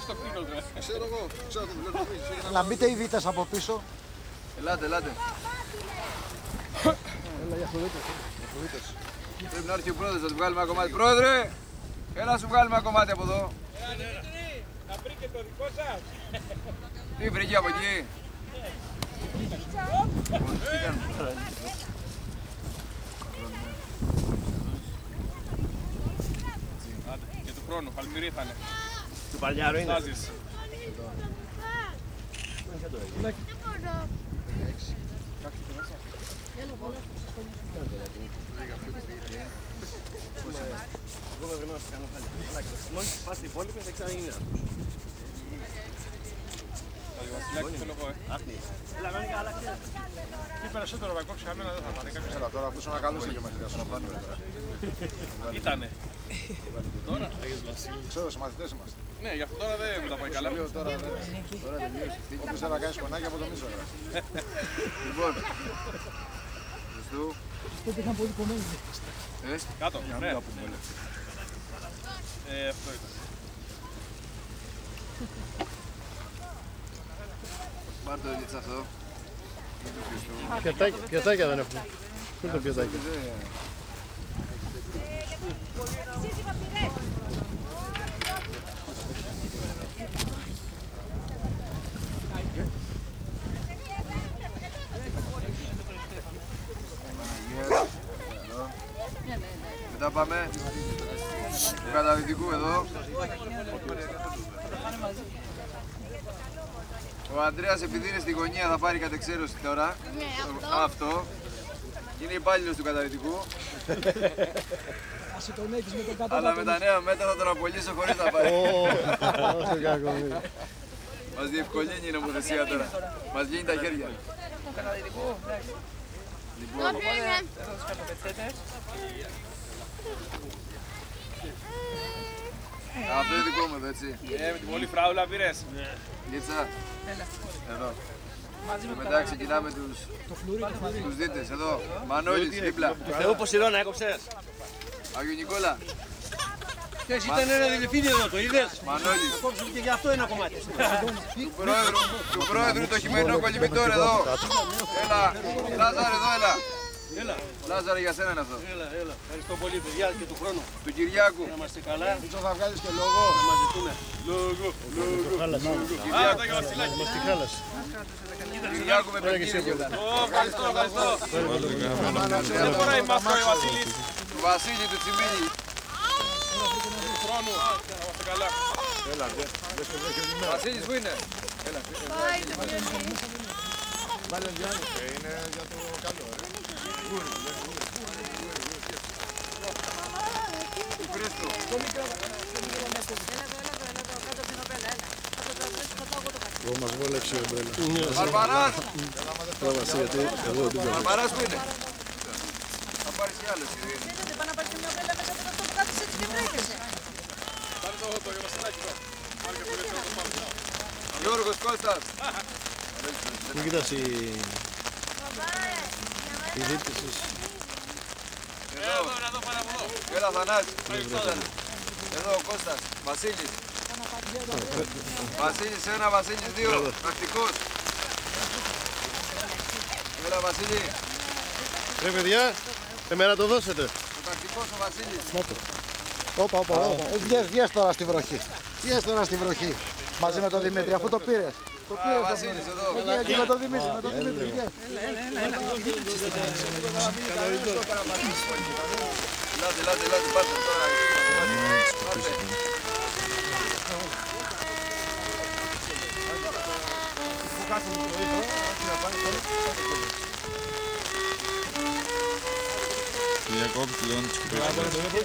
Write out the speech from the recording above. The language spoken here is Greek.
στο φίλο του. Ξέρω εγώ, ξέρω το βλέπω. Να μπείτε οι βίτες από πίσω. Ελάτε, ελάτε. Έλα για χωρίτες. Πρέπει να έρθει ο πρόεδρος να του βγάλουμε ένα κομμάτι. Πρόεδρε, έλα να σου βγάλουμε ένα κομμάτι από εδώ. Να βρει και το δικό σας. Τι βρήκε από εκεί. Και του χρόνου, Παλμυρί θα είναι. Του Παλιάρου είναι. Στάζεις. Εγώ με βρήκα να κάνω χάλια. Μόλις πας στην υπόλοιπη δεν ξαναγίνει αυτός. Βασιλιάκη θέλω εγώ, Έλα, μένει καλά, ξέρεις. Τι περισσότερο να κόψει κανένα δεν θα πάνε κάποιος. Έλα τώρα αυτός είναι καλός και μαθητές να πάνε τώρα. Ήτανε. Τώρα Άγιος Βασίλης. Ξέρω, σε μαθητές είμαστε. Ναι, γι' αυτό τώρα δεν μου τα πάει καλά. Τώρα τελείωσε. Όποιος θέλει να κάνει σκονάκι από το μίσο. Λοιπόν. Χριστού. Τότε είχαν πολύ κομμένοι. Κάτω, ναι. Αυτό ήταν. Πάρ' το έτσι αυτό. Πιατάκια δεν έχουμε. Πού είναι το πιατάκι. Μετά πάμε του καταδυτικού εδώ. Ο Ανδρέας επειδή είναι στη γωνία θα πάρει κατεξαίρωση τώρα. Αυτό. Είναι υπάλληλος του καταδυτικού. Ας τον έχεις με τον κατώτατο. Αλλά με τα νέα μέτρα θα τον απολύσω χωρίς να πάρει. Μας διευκολύνει η νομοθεσία τώρα. Μας γίνει τα χέρια. Λοιπόν, αυτό είναι δικό μου εδώ, έτσι. Με την πολύ φράουλα πήρες. Γίτσα. Εδώ. Μετά ξεκινάμε τους δίτες. Εδώ. Μανώλης, δίπλα. Του Θεού Ποσειδώνα έκοψες. Άγιο Νικόλα. Θες, ήταν ένα δηληφίδι εδώ, το είδες. Μανώλης. Κόψουμε και γι' αυτό ένα κομμάτι. Του πρόεδρου το χειμερινό κολυμβητόρ εδώ. Έλα. Λάζαρε εδώ, έλα. Έλα, Λάζαρε για σένα είναι αυτό. έλα. Ευχαριστώ πολύ, παιδιά, και του χρόνου. Του Κυριάκου. Να είμαστε καλά. Μήτσο θα βγάλεις και λόγο. Να μας ζητούνε. Άρα για Βασιλάκη. Του Κυριάκου με πενκίνες κιόλας. Ευχαριστώ, ευχαριστώ. Δεν φοράει μάσκα ο Βασίλης. Του Βασίλη, του Τσιμίλη. Του χρόνου. Να είμαστε καλά. Βασίλης που είναι. Βάλε Γιάννη. Είναι για το καλό. Του Χρήστου. Εγώ μας βόλεψε ο Μπέλα. Βαρβαράς. Πρόβασε γιατί εγώ δεν την Βαρβαράς που είναι. Θα πάρεις κι άλλες. Δεν πάνε να πάρεις μια μπέλα μέσα από αυτό που κάθεσαι έτσι και βρέχεσαι. Πάρε το για Βασιλάκη εδώ. Πάρε και πολύ το πάνω. Γιώργος Κώστας. Μην κοιτάς οι δίτησες. Εδώ, πάρε από εδώ. Έλα Θανάση. Εδώ ο Κώστας. Βασίλης. Βασίλης 1, Βασίλης 2. Τακτικός. Έλα Βασίλη. Ρε παιδιά, εμένα το δώσετε. Ο τακτικός ο Βασίλης. Όπα. Βγες τώρα στη βροχή. Βγες τώρα στη βροχή. Μαζί με τον Δημήτρη, αφού το πήρες. Το πήρες. Βασίλης εδώ. Εκεί με τον Δημήτρη, βγες. Ελάτε, πάτε τώρα. Πάτε. Διακόπτη, λοιπόν, τις κουπές.